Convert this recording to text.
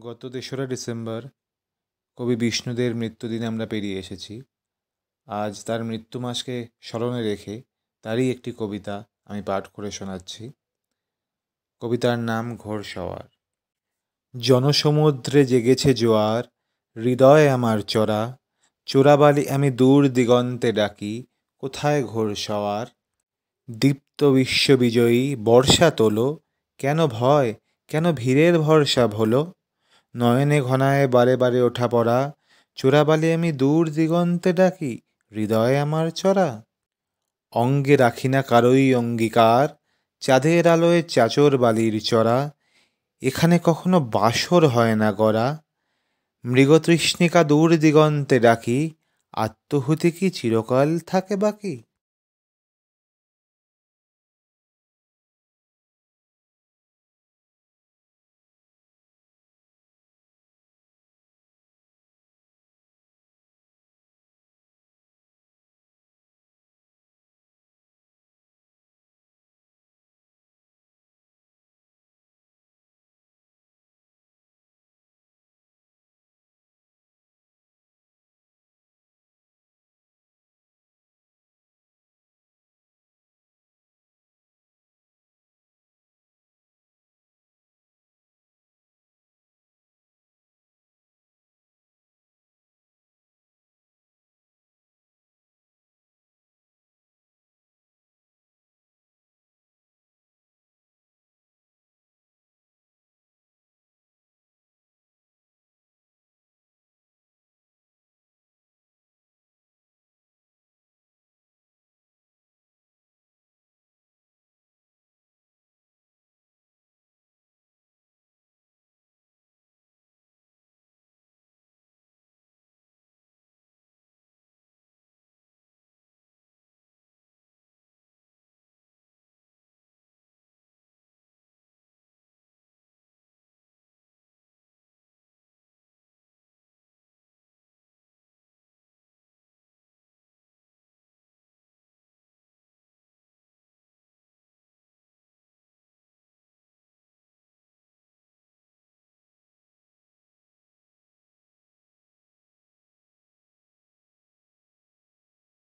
গত ৩রা ডিসেম্বর কবি বিষ্ণুদের মৃত্যুদিন আমরা পেরিয়ে এসেছি। আজ তার মৃত্যু মাসকে স্মরণে রেখে তারই একটি কবিতা আমি পাঠ করে শোনাচ্ছি। কবিতার নাম ঘোড়সওয়ার। জনসমুদ্রে জেগেছে জোয়ার, হৃদয় আমার চড়া, চোরাবালি আমি দূর দিগন্তে ডাকি, কোথায় ঘোড়সওয়ার? দীপ্ত বিশ্ববিজয়ী বর্ষা তোলো, কেন ভয়, কেন ভিড়ের ভরসা ভোলো? নয়নে ঘনায় বারে বারে ওঠা পড়া, চোরাবালি আমি দূর দিগন্তে ডাকি, হৃদয় আমার চড়া। অঙ্গে রাখি না কারোই অঙ্গীকার, চাঁদের আলোয় চাচর বালির চড়া, এখানে কখনো বাসর হয় না গড়া। মৃগতৃষ্ণিকা দূর দিগন্তে ডাকি, আত্মহুতি কি চিরকাল থাকে বাকি?